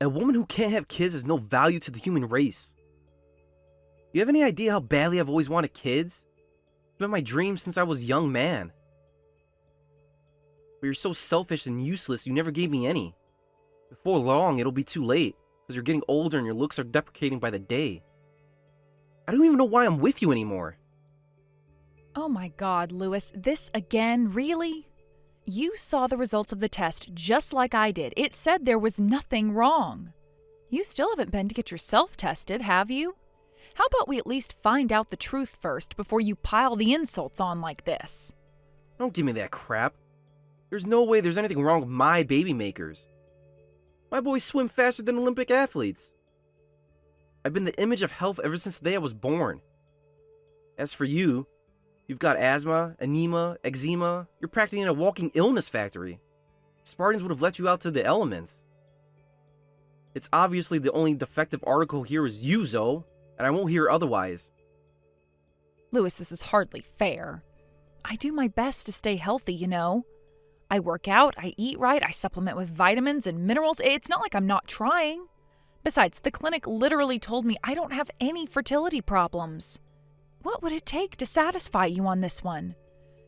A woman who can't have kids has no value to the human race. You have any idea how badly I've always wanted kids? It's been my dream since I was a young man. But you're so selfish and useless, you never gave me any. Before long, it'll be too late, because you're getting older and your looks are deprecating by the day. I don't even know why I'm with you anymore. Oh my God, Lewis, this again, really? You saw the results of the test just like I did. It said there was nothing wrong. You still haven't been to get yourself tested, have you? How about we at least find out the truth first before you pile the insults on like this? Don't give me that crap. There's no way there's anything wrong with my baby makers. My boys swim faster than Olympic athletes. I've been the image of health ever since the day I was born. As for you, you've got asthma, anemia, eczema. You're practically in a walking illness factory. Spartans would have let you out to the elements. It's obviously the only defective article here is you, Zoe, and I won't hear otherwise. Lewis, this is hardly fair. I do my best to stay healthy, you know. I work out, I eat right, I supplement with vitamins and minerals. It's not like I'm not trying. Besides, the clinic literally told me I don't have any fertility problems. What would it take to satisfy you on this one?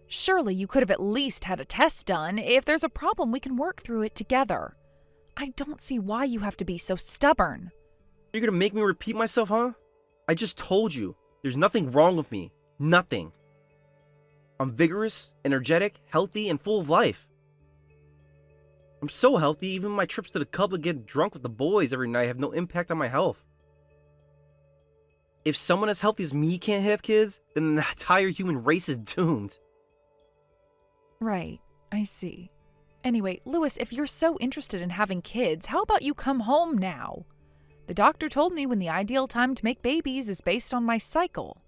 Surely you could have at least had a test done. If there's a problem, we can work through it together. I don't see why you have to be so stubborn. You're gonna make me repeat myself, huh? I just told you, there's nothing wrong with me. Nothing. I'm vigorous, energetic, healthy, and full of life. I'm so healthy, even my trips to the club to get drunk with the boys every night have no impact on my health. If someone as healthy as me can't have kids, then the entire human race is doomed. Right, I see. Anyway, Lewis, if you're so interested in having kids, how about you come home now? The doctor told me when the ideal time to make babies is based on my cycle.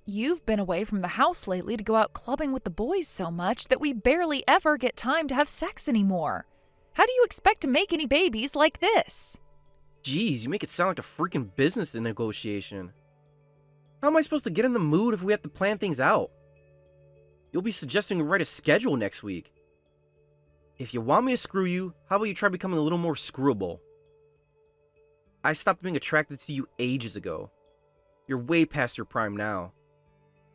You've been away from the house lately to go out clubbing with the boys so much that we barely ever get time to have sex anymore. How do you expect to make any babies like this? Jeez, you make it sound like a freaking business negotiation. How am I supposed to get in the mood if we have to plan things out? You'll be suggesting we write a schedule next week. If you want me to screw you, how about you try becoming a little more screwable? I stopped being attracted to you ages ago. You're way past your prime now.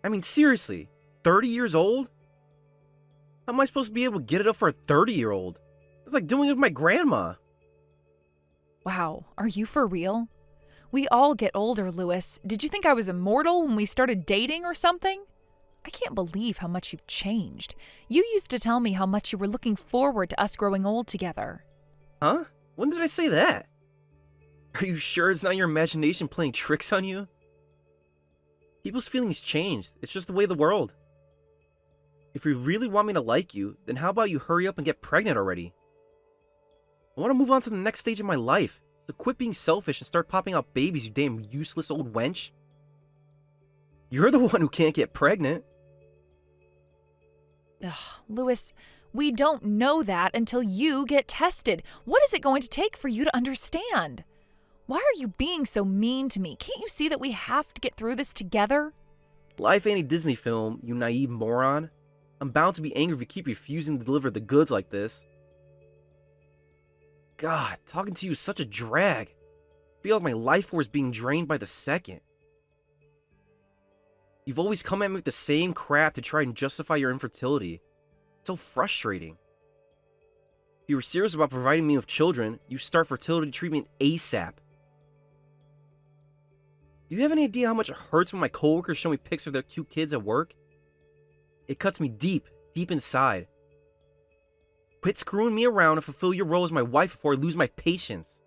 I mean, seriously, 30 years old? How am I supposed to be able to get it up for a 30-year-old? It's like doing it with my grandma. Wow, are you for real? We all get older, Lewis. Did you think I was immortal when we started dating or something? I can't believe how much you've changed. You used to tell me how much you were looking forward to us growing old together. Huh? When did I say that? Are you sure it's not your imagination playing tricks on you? People's feelings change. It's just the way of the world. If you really want me to like you, then how about you hurry up and get pregnant already? I want to move on to the next stage of my life, so quit being selfish and start popping out babies, you damn useless old wench. You're the one who can't get pregnant. Ugh, Lewis, we don't know that until you get tested. What is it going to take for you to understand? Why are you being so mean to me? Can't you see that we have to get through this together? Life ain't a Disney film, you naive moron. I'm bound to be angry if you keep refusing to deliver the goods like this. God, talking to you is such a drag. I feel like my life force being drained by the second. You've always come at me with the same crap to try and justify your infertility. It's so frustrating. If you were serious about providing me with children, you start fertility treatment ASAP. Do you have any idea how much it hurts when my coworkers show me pics of their cute kids at work? It cuts me deep, deep inside. Quit screwing me around and fulfill your role as my wife before I lose my patience.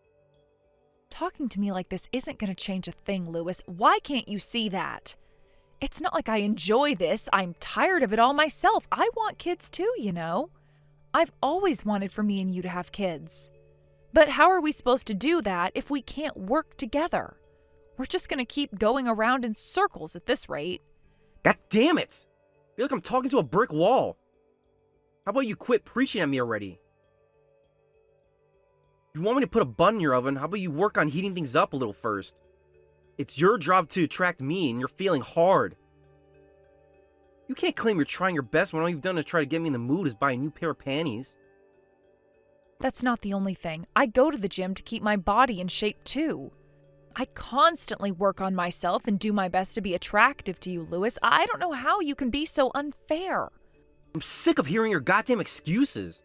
Talking to me like this isn't going to change a thing, Lewis. Why can't you see that? It's not like I enjoy this. I'm tired of it all myself. I want kids too, you know. I've always wanted for me and you to have kids. But how are we supposed to do that if we can't work together? We're just going to keep going around in circles at this rate. God damn it! I feel like I'm talking to a brick wall. How about you quit preaching at me already? If you want me to put a bun in your oven, how about you work on heating things up a little first? It's your job to attract me, and you're feeling hard. You can't claim you're trying your best when all you've done is try to get me in the mood is buy a new pair of panties. That's not the only thing. I go to the gym to keep my body in shape too. I constantly work on myself and do my best to be attractive to you, Lewis. I don't know how you can be so unfair. I'm sick of hearing your goddamn excuses.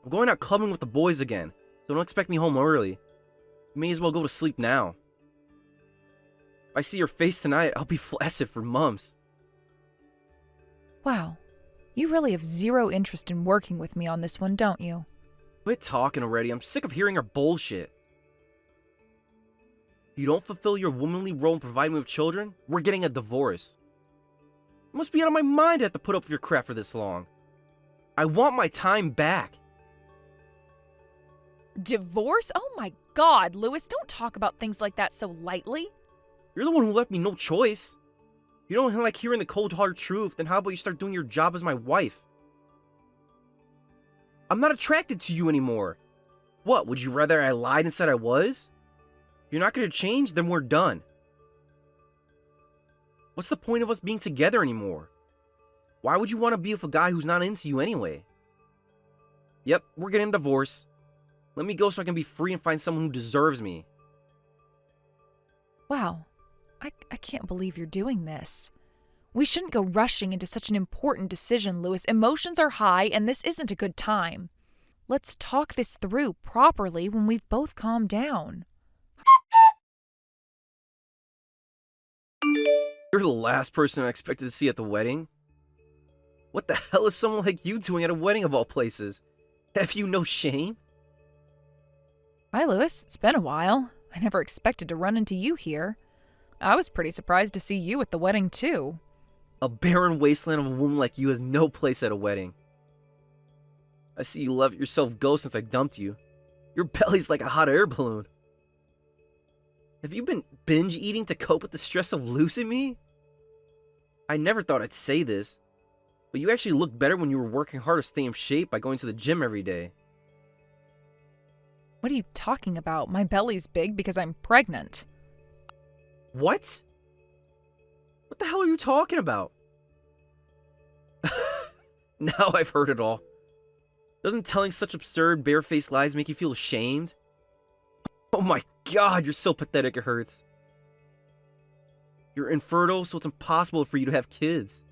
I'm going out clubbing with the boys again, so don't expect me home early. You may as well go to sleep now. If I see your face tonight, I'll be flaccid for months. Wow, you really have zero interest in working with me on this one, don't you? Quit talking already. I'm sick of hearing your bullshit. If you don't fulfill your womanly role in providing me with children, we're getting a divorce. I must be out of my mind to have to put up with your crap for this long. I want my time back. Divorce? Oh my God, Lewis, don't talk about things like that so lightly. You're the one who left me no choice. If you don't like hearing the cold hard truth, then how about you start doing your job as my wife? I'm not attracted to you anymore. What, would you rather I lied and said I was? If you're not going to change, then we're done. What's the point of us being together anymore? Why would you want to be with a guy who's not into you anyway? Yep, we're getting a divorce. Let me go so I can be free and find someone who deserves me. Wow, I can't believe you're doing this. We shouldn't go rushing into such an important decision, Lewis. Emotions are high, and this isn't a good time. Let's talk this through properly when we've both calmed down. You're the last person I expected to see at the wedding. What the hell is someone like you doing at a wedding of all places? Have you no shame? Hi, Lewis. It's been a while. I never expected to run into you here. I was pretty surprised to see you at the wedding, too. A barren wasteland of a woman like you has no place at a wedding. I see you let yourself go since I dumped you. Your belly's like a hot air balloon. Have you been binge eating to cope with the stress of losing me? I never thought I'd say this, but you actually look better when you were working hard to stay in shape by going to the gym every day. What are you talking about? My belly's big because I'm pregnant. What? What the hell are you talking about? Now I've heard it all. Doesn't telling such absurd, barefaced lies make you feel ashamed? Oh my god, you're so pathetic it hurts. You're infertile, so it's impossible for you to have kids.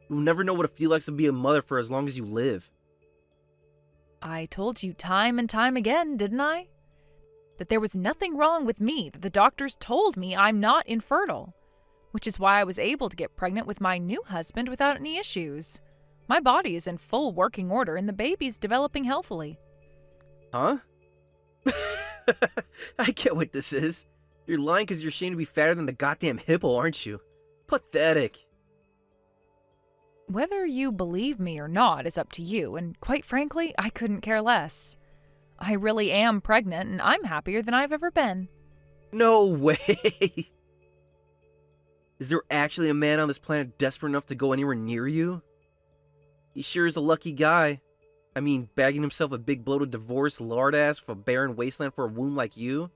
You'll never know what it feels like to be a mother for as long as you live. I told you time and time again, didn't I? That there was nothing wrong with me, that the doctors told me I'm not infertile, which is why I was able to get pregnant with my new husband without any issues. My body is in full working order and the baby's developing healthily. Huh? I get what this is. You're lying because you're ashamed to be fatter than the goddamn hippo, aren't you? Pathetic. Whether you believe me or not is up to you, and quite frankly, I couldn't care less. I really am pregnant, and I'm happier than I've ever been. No way! Is there actually a man on this planet desperate enough to go anywhere near you? He sure is a lucky guy. I mean, bagging himself a big bloated divorce lard ass with a barren wasteland for a womb like you?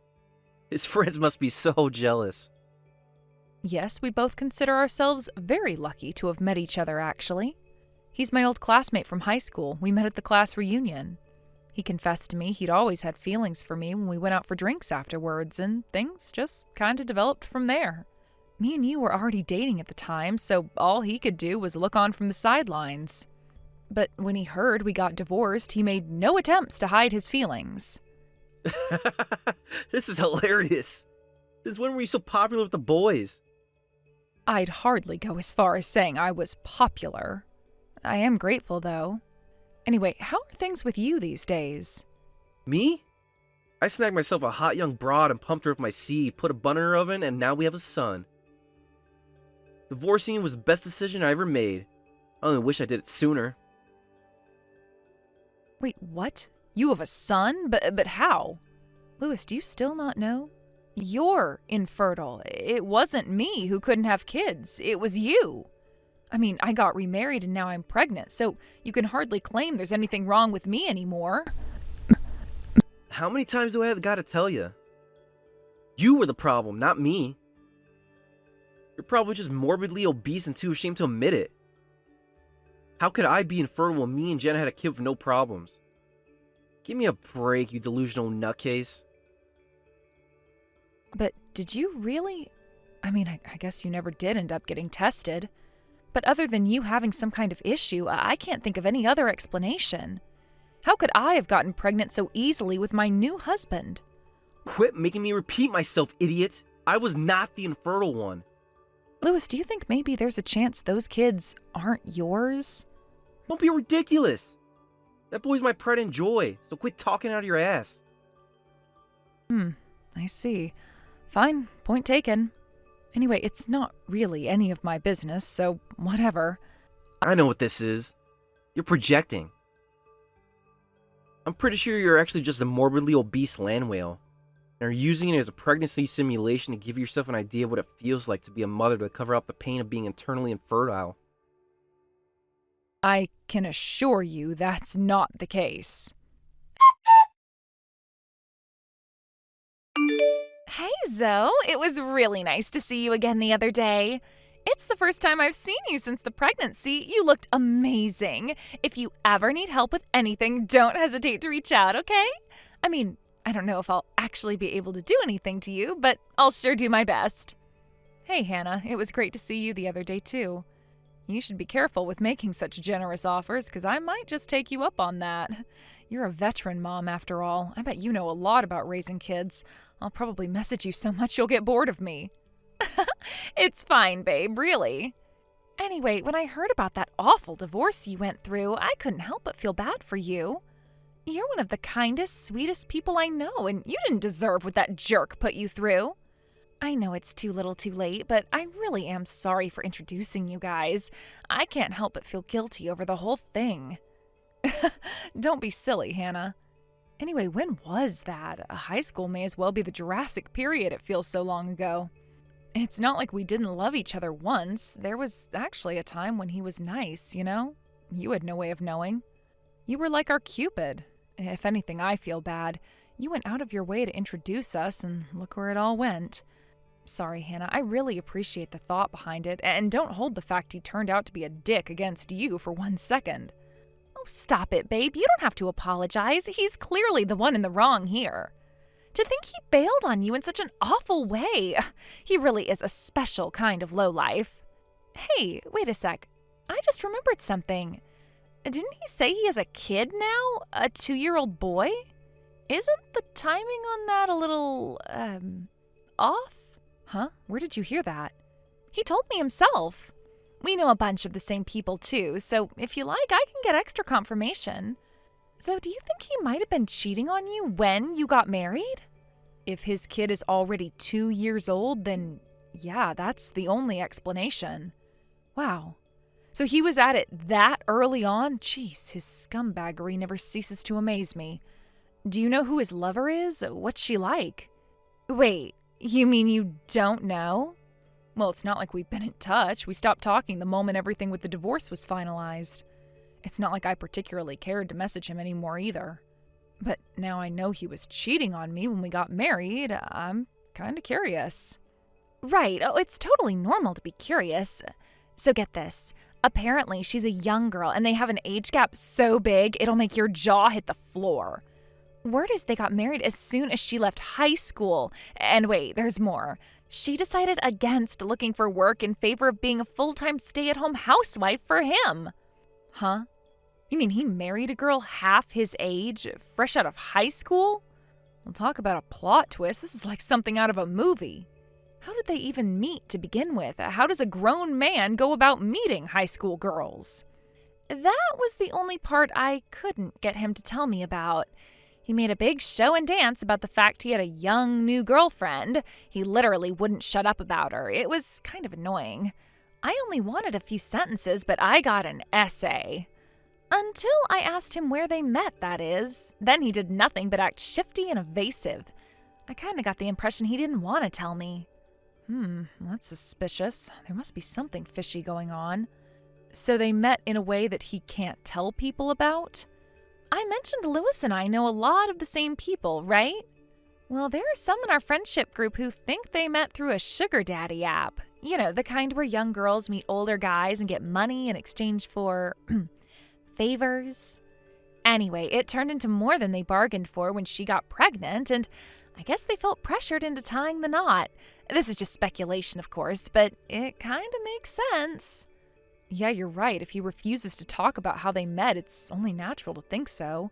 His friends must be so jealous. Yes, we both consider ourselves very lucky to have met each other, actually. He's my old classmate from high school. We met at the class reunion. He confessed to me he'd always had feelings for me when we went out for drinks afterwards, and things just kind of developed from there. Me and you were already dating at the time, so all he could do was look on from the sidelines. But when he heard we got divorced, he made no attempts to hide his feelings. This is hilarious. Since when were you so popular with the boys? I'd hardly go as far as saying I was popular. I am grateful, though. Anyway, how are things with you these days? Me? I snagged myself a hot young broad and pumped her with my seed, put a bun in her oven, and now we have a son. Divorcing was the best decision I ever made. I only wish I did it sooner. Wait, what? You have a son? But how? Lewis, do you still not know? You're infertile. It wasn't me who couldn't have kids. It was you. I mean, I got remarried and now I'm pregnant, so you can hardly claim there's anything wrong with me anymore. How many times do I have got to tell you? You were the problem, not me. You're probably just morbidly obese and too ashamed to admit it. How could I be infertile when me and Jenna had a kid with no problems? Give me a break, you delusional nutcase. But did you really? I mean, I guess you never did end up getting tested. But other than you having some kind of issue, I can't think of any other explanation. How could I have gotten pregnant so easily with my new husband? Quit making me repeat myself, idiot. I was not the infertile one. Louis, do you think maybe there's a chance those kids aren't yours? Don't be ridiculous. That boy's my pride and joy, so quit talking out of your ass. I see. Fine, point taken. Anyway, it's not really any of my business, so whatever. I know what this is. You're projecting. I'm pretty sure you're actually just a morbidly obese land whale, and are using it as a pregnancy simulation to give yourself an idea of what it feels like to be a mother to cover up the pain of being internally infertile. I can assure you that's not the case. Hey, Zoe. It was really nice to see you again the other day. It's the first time I've seen you since the pregnancy. You looked amazing. If you ever need help with anything, don't hesitate to reach out, okay? I mean, I don't know if I'll actually be able to do anything to you, but I'll sure do my best. Hey, Hannah. It was great to see you the other day, too. You should be careful with making such generous offers, because I might just take you up on that. You're a veteran mom, after all. I bet you know a lot about raising kids. I'll probably message you so much you'll get bored of me. It's fine, babe, really. Anyway, when I heard about that awful divorce you went through, I couldn't help but feel bad for you. You're one of the kindest, sweetest people I know, and you didn't deserve what that jerk put you through. I know it's too little too late, but I really am sorry for introducing you guys. I can't help but feel guilty over the whole thing. Don't be silly, Hannah. Anyway, when was that? High school may as well be the Jurassic period, it feels so long ago. It's not like we didn't love each other once. There was actually a time when he was nice, you know? You had no way of knowing. You were like our Cupid. If anything, I feel bad. You went out of your way to introduce us, and look where it all went. Sorry, Hannah. I really appreciate the thought behind it, and don't hold the fact he turned out to be a dick against you for 1 second. Oh, stop it, babe. You don't have to apologize. He's clearly the one in the wrong here. To think he bailed on you in such an awful way. He really is a special kind of lowlife. Hey, wait a sec. I just remembered something. Didn't he say he has a kid now? A 2-year-old boy? Isn't the timing on that a little, off? Huh? Where did you hear that? He told me himself. We know a bunch of the same people, too, so if you like, I can get extra confirmation. So do you think he might have been cheating on you when you got married? If his kid is already 2 years old, then yeah, that's the only explanation. Wow. So he was at it that early on? Jeez, his scumbaggery never ceases to amaze me. Do you know who his lover is? What's she like? Wait, you mean you don't know? Well, it's not like we've been in touch. We stopped talking the moment everything with the divorce was finalized. It's not like I particularly cared to message him anymore either. But now I know he was cheating on me when we got married. I'm kind of curious. Right. Oh, it's totally normal to be curious. So get this. Apparently, she's a young girl, and they have an age gap so big, it'll make your jaw hit the floor. Word is they got married as soon as she left high school. And wait, there's more. She decided against looking for work in favor of being a full-time stay-at-home housewife for him. Huh? You mean he married a girl half his age, fresh out of high school? Well, talk about a plot twist. This is like something out of a movie. How did they even meet to begin with? How does a grown man go about meeting high school girls? That was the only part I couldn't get him to tell me about. He made a big show and dance about the fact he had a young new girlfriend. He literally wouldn't shut up about her. It was kind of annoying. I only wanted a few sentences, but I got an essay. Until I asked him where they met, that is. Then he did nothing but act shifty and evasive. I kind of got the impression he didn't want to tell me. That's suspicious. There must be something fishy going on. So they met in a way that he can't tell people about? I mentioned Louis and I know a lot of the same people, right? Well, there are some in our friendship group who think they met through a sugar daddy app. You know, the kind where young girls meet older guys and get money in exchange for favors. Anyway, it turned into more than they bargained for when she got pregnant, and I guess they felt pressured into tying the knot. This is just speculation, of course, but it kind of makes sense. Yeah, you're right. If he refuses to talk about how they met, it's only natural to think so.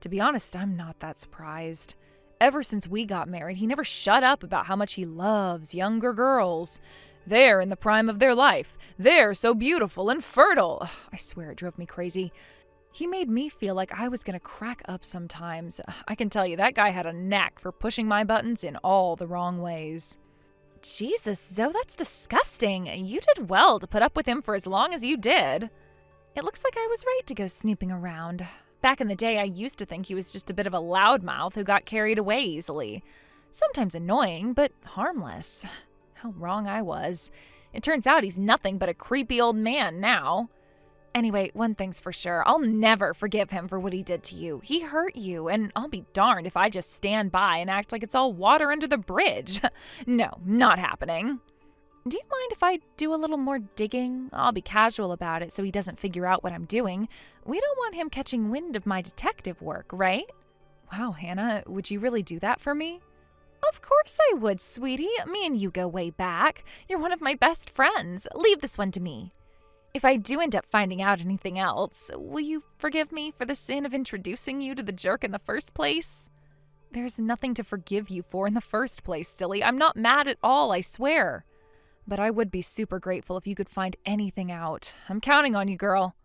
To be honest, I'm not that surprised. Ever since we got married, he never shut up about how much he loves younger girls. They're in the prime of their life. They're so beautiful and fertile. Ugh, I swear it drove me crazy. He made me feel like I was going to crack up sometimes. I can tell you, that guy had a knack for pushing my buttons in all the wrong ways. Jesus, Zoe, that's disgusting. You did well to put up with him for as long as you did. It looks like I was right to go snooping around. Back in the day, I used to think he was just a bit of a loudmouth who got carried away easily. Sometimes annoying, but harmless. How wrong I was. It turns out he's nothing but a creepy old man now. Anyway, one thing's for sure. I'll never forgive him for what he did to you. He hurt you, and I'll be darned if I just stand by and act like it's all water under the bridge. No, not happening. Do you mind if I do a little more digging? I'll be casual about it so he doesn't figure out what I'm doing. We don't want him catching wind of my detective work, right? Wow, Hannah, would you really do that for me? Of course I would, sweetie. Me and you go way back. You're one of my best friends. Leave this one to me. If I do end up finding out anything else, will you forgive me for the sin of introducing you to the jerk in the first place? There's nothing to forgive you for in the first place, silly. I'm not mad at all, I swear. But I would be super grateful if you could find anything out. I'm counting on you, girl.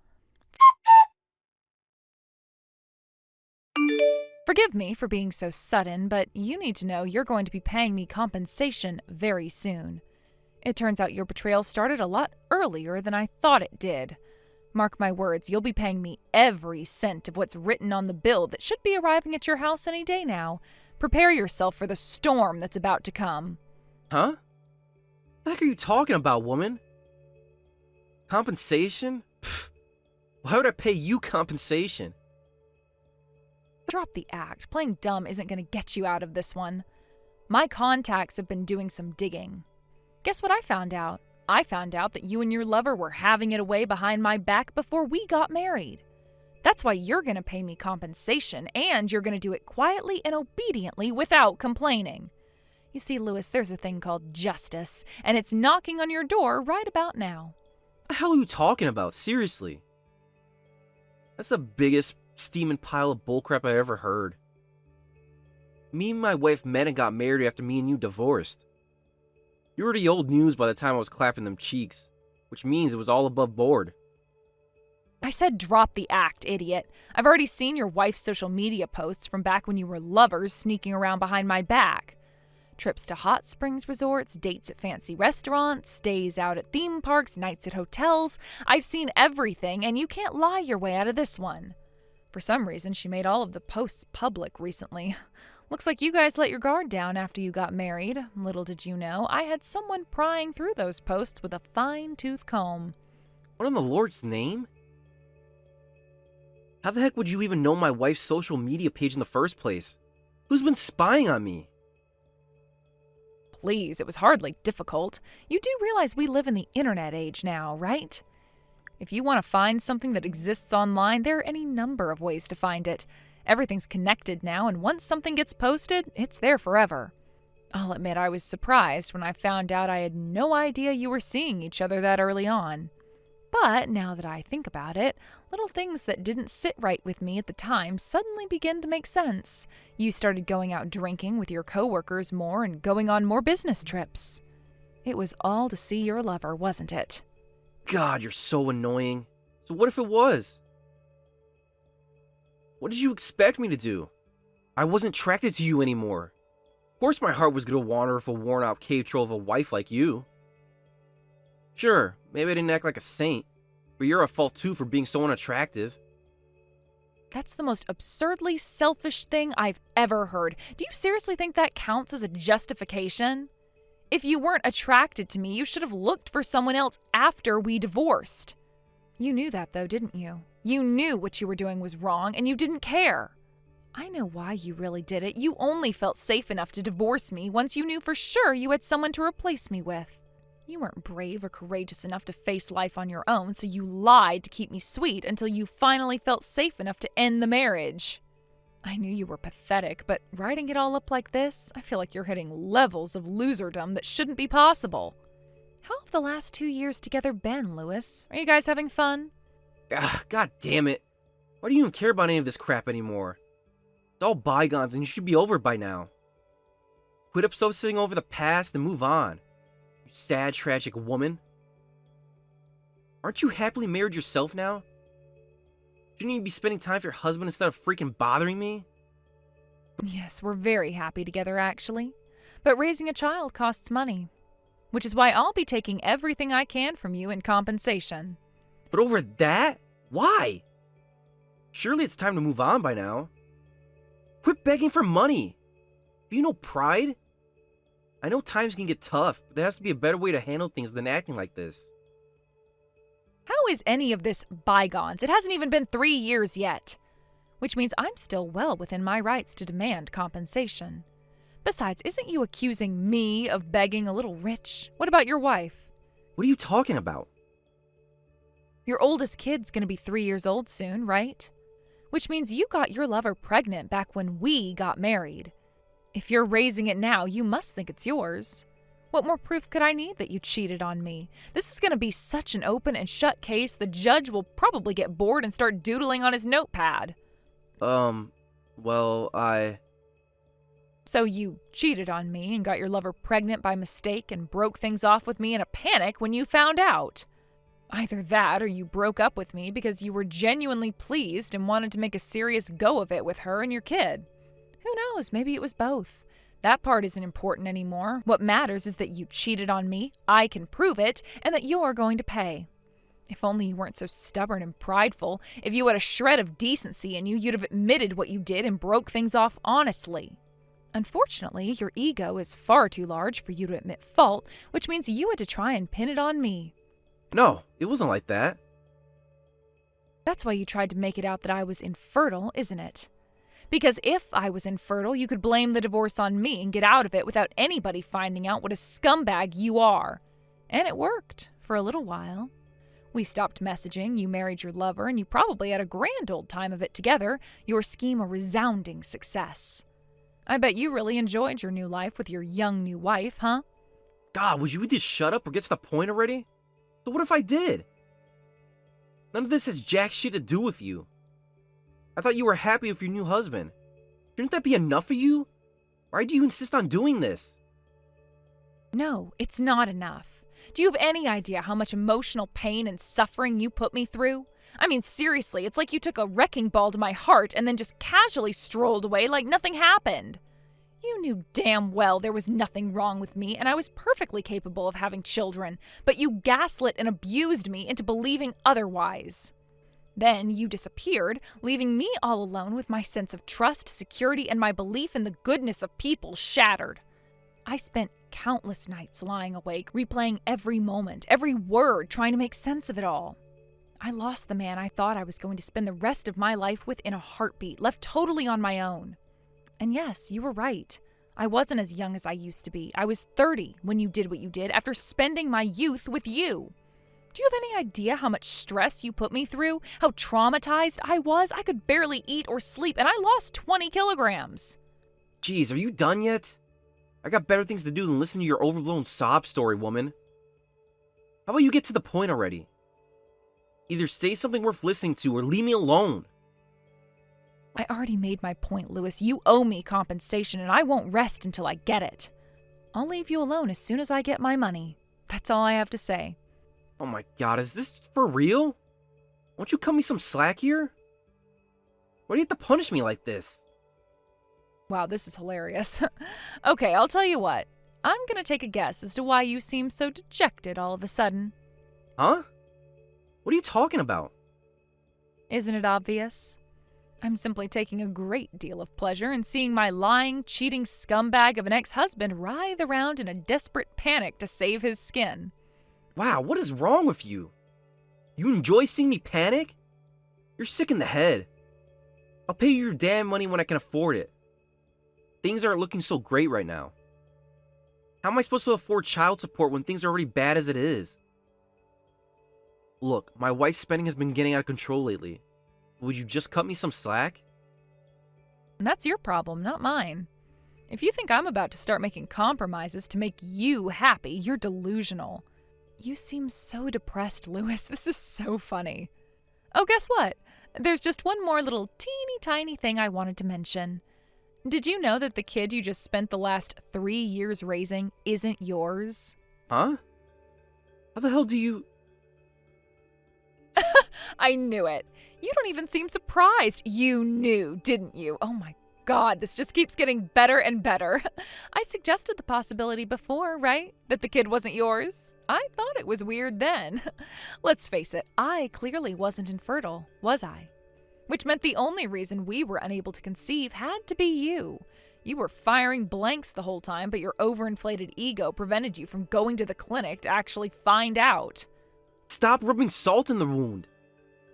Forgive me for being so sudden, but you need to know you're going to be paying me compensation very soon. It turns out your betrayal started a lot earlier than I thought it did. Mark my words, you'll be paying me every cent of what's written on the bill that should be arriving at your house any day now. Prepare yourself for the storm that's about to come. Huh? What the heck are you talking about, woman? Compensation? Pfft. Why would I pay you compensation? Drop the act. Playing dumb isn't going to get you out of this one. My contacts have been doing some digging. Guess what I found out? I found out that you and your lover were having it away behind my back before we got married. That's why you're going to pay me compensation, and you're going to do it quietly and obediently without complaining. You see, Louis, there's a thing called justice, and it's knocking on your door right about now. What the hell are you talking about? Seriously. That's the biggest steaming pile of bullcrap I ever heard. Me and my wife met and got married after me and you divorced. You were the old news by the time I was clapping them cheeks, which means it was all above board. I said drop the act, idiot. I've already seen your wife's social media posts from back when you were lovers sneaking around behind my back. Trips to hot springs resorts, dates at fancy restaurants, stays out at theme parks, nights at hotels. I've seen everything, and you can't lie your way out of this one. For some reason, she made all of the posts public recently. Looks like you guys let your guard down after you got married. Little did you know, I had someone prying through those posts with a fine-tooth comb. What in the Lord's name? How the heck would you even know my wife's social media page in the first place? Who's been spying on me? Please, it was hardly difficult. You do realize we live in the internet age now, right? If you want to find something that exists online, there are any number of ways to find it. Everything's connected now, and once something gets posted, it's there forever. I'll admit I was surprised when I found out I had no idea you were seeing each other that early on. But now that I think about it, little things that didn't sit right with me at the time suddenly begin to make sense. You started going out drinking with your coworkers more and going on more business trips. It was all to see your lover, wasn't it? God, you're so annoying. So what if it was? What did you expect me to do? I wasn't attracted to you anymore. Of course my heart was gonna wander with a worn-out cave troll of a wife like you. Sure, maybe I didn't act like a saint, but you're at fault too for being so unattractive. That's the most absurdly selfish thing I've ever heard. Do you seriously think that counts as a justification? If you weren't attracted to me, you should have looked for someone else after we divorced. You knew that though, didn't you? You knew what you were doing was wrong, and you didn't care. I know why you really did it. You only felt safe enough to divorce me once you knew for sure you had someone to replace me with. You weren't brave or courageous enough to face life on your own, so you lied to keep me sweet until you finally felt safe enough to end the marriage. I knew you were pathetic, but writing it all up like this, I feel like you're hitting levels of loserdom that shouldn't be possible. How have the last 2 years together been, Lewis? Are you guys having fun? God damn it. Why do you even care about any of this crap anymore? It's all bygones and you should be over it by now. Quit obsessing over the past and move on. You sad, tragic woman. Aren't you happily married yourself now? Shouldn't you be spending time with your husband instead of freaking bothering me? Yes, we're very happy together, actually. But raising a child costs money. Which is why I'll be taking everything I can from you in compensation. But over that? Why? Surely it's time to move on by now. Quit begging for money. Do you know pride? I know times can get tough, but there has to be a better way to handle things than acting like this. How is any of this bygones? It hasn't even been 3 years yet. Which means I'm still well within my rights to demand compensation. Besides, isn't you accusing me of begging a little rich? What about your wife? What are you talking about? Your oldest kid's gonna be 3 years old soon, right? Which means you got your lover pregnant back when we got married. If you're raising it now, you must think it's yours. What more proof could I need that you cheated on me? This is going to be such an open and shut case, the judge will probably get bored and start doodling on his notepad. Well, So you cheated on me and got your lover pregnant by mistake and broke things off with me in a panic when you found out. Either that or you broke up with me because you were genuinely pleased and wanted to make a serious go of it with her and your kid. Who knows, maybe it was both. That part isn't important anymore. What matters is that you cheated on me, I can prove it, and that you're going to pay. If only you weren't so stubborn and prideful. If you had a shred of decency in you, you'd have admitted what you did and broke things off honestly. Unfortunately, your ego is far too large for you to admit fault, which means you had to try and pin it on me. no, it wasn't like that. That's why you tried to make it out that I was infertile, isn't it? Because if I was infertile, you could blame the divorce on me and get out of it without anybody finding out what a scumbag you are. And it worked, for a little while. We stopped messaging, you married your lover, and you probably had a grand old time of it together, your scheme a resounding success. I bet you really enjoyed your new life with your young new wife, huh? God, would you just shut up or get to the point already? So what if I did? None of this has jack shit to do with you. I thought you were happy with your new husband. Shouldn't that be enough for you? Why do you insist on doing this? No, it's not enough. Do you have any idea how much emotional pain and suffering you put me through? I mean, seriously, it's like you took a wrecking ball to my heart and then just casually strolled away like nothing happened. You knew damn well there was nothing wrong with me and I was perfectly capable of having children, but you gaslit and abused me into believing otherwise. Then you disappeared, leaving me all alone with my sense of trust, security, and my belief in the goodness of people shattered. I spent countless nights lying awake, replaying every moment, every word, trying to make sense of it all. I lost the man I thought I was going to spend the rest of my life with in a heartbeat, left totally on my own. And yes, you were right. I wasn't as young as I used to be. I was 30 when you did what you did after spending my youth with you. Do you have any idea how much stress you put me through? How traumatized I was? I could barely eat or sleep, and I lost 20 kilograms. Jeez, are you done yet? I got better things to do than listen to your overblown sob story, woman. How about you get to the point already? Either say something worth listening to or leave me alone. I already made my point, Lewis. You owe me compensation, and I won't rest until I get it. I'll leave you alone as soon as I get my money. That's all I have to say. Oh my god, is this for real? Won't you cut me some slack here? Why do you have to punish me like this? Wow, this is hilarious. Okay, I'll tell you what. I'm gonna take a guess as to why you seem so dejected all of a sudden. Huh? What are you talking about? Isn't it obvious? I'm simply taking a great deal of pleasure in seeing my lying, cheating scumbag of an ex-husband writhe around in a desperate panic to save his skin. Wow, what is wrong with you? You enjoy seeing me panic? You're sick in the head. I'll pay you your damn money when I can afford it. Things aren't looking so great right now. How am I supposed to afford child support when things are already bad as it is? Look, my wife's spending has been getting out of control lately. Would you just cut me some slack? And that's your problem, not mine. If you think I'm about to start making compromises to make you happy, you're delusional. You seem so depressed, Lewis. This is so funny. Oh, guess what? There's just one more little teeny tiny thing I wanted to mention. Did you know that the kid you just spent the last 3 years raising isn't yours? Huh? How the hell do you... I knew it. You don't even seem surprised. You knew, didn't you? Oh my God, this just keeps getting better and better. I suggested the possibility before, right? That the kid wasn't yours? I thought it was weird then. Let's face it, I clearly wasn't infertile, was I? Which meant the only reason we were unable to conceive had to be you. You were firing blanks the whole time, but your overinflated ego prevented you from going to the clinic to actually find out. Stop rubbing salt in the wound.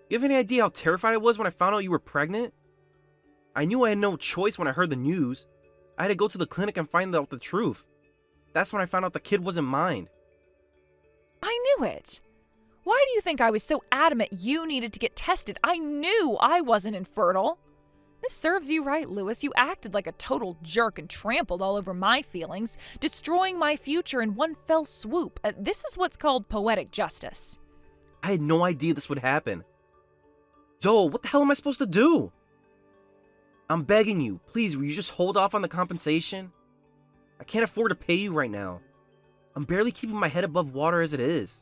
You have any idea how terrified I was when I found out you were pregnant? I knew I had no choice when I heard the news. I had to go to the clinic and find out the truth. That's when I found out the kid wasn't mine. I knew it. Why do you think I was so adamant you needed to get tested? I knew I wasn't infertile. This serves you right, Lewis. You acted like a total jerk and trampled all over my feelings, destroying my future in one fell swoop. This is what's called poetic justice. I had no idea this would happen. Joel, what the hell am I supposed to do? I'm begging you, please, will you just hold off on the compensation? I can't afford to pay you right now. I'm barely keeping my head above water as it is.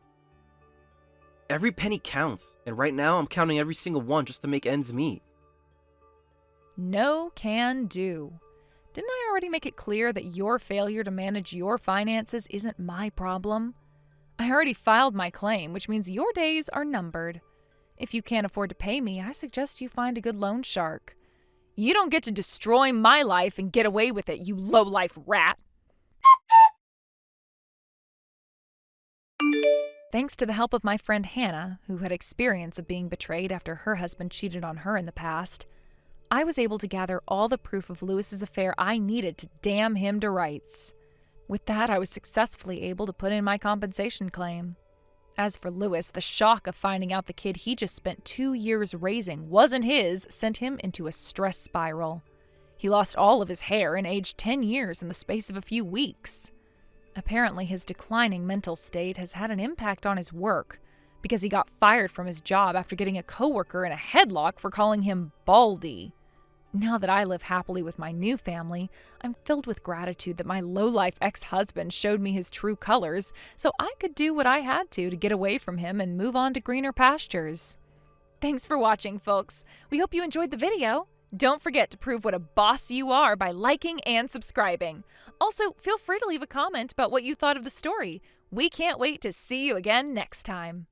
Every penny counts, and right now I'm counting every single one just to make ends meet. No can do. Didn't I already make it clear that your failure to manage your finances isn't my problem? I already filed my claim, which means your days are numbered. If you can't afford to pay me, I suggest you find a good loan shark. You don't get to destroy my life and get away with it, you low-life rat. Thanks to the help of my friend Hannah, who had experience of being betrayed after her husband cheated on her in the past, I was able to gather all the proof of Lewis's affair I needed to damn him to rights. With that, I was successfully able to put in my compensation claim. As for Lewis, the shock of finding out the kid he just spent 2 years raising wasn't his sent him into a stress spiral. He lost all of his hair and aged 10 years in the space of a few weeks. Apparently, his declining mental state has had an impact on his work, because he got fired from his job after getting a coworker in a headlock for calling him Baldy. Now that I live happily with my new family, I'm filled with gratitude that my low-life ex-husband showed me his true colors so I could do what I had to get away from him and move on to greener pastures. Thanks for watching, folks. We hope you enjoyed the video. Don't forget to prove what a boss you are by liking and subscribing. Also, feel free to leave a comment about what you thought of the story. We can't wait to see you again next time.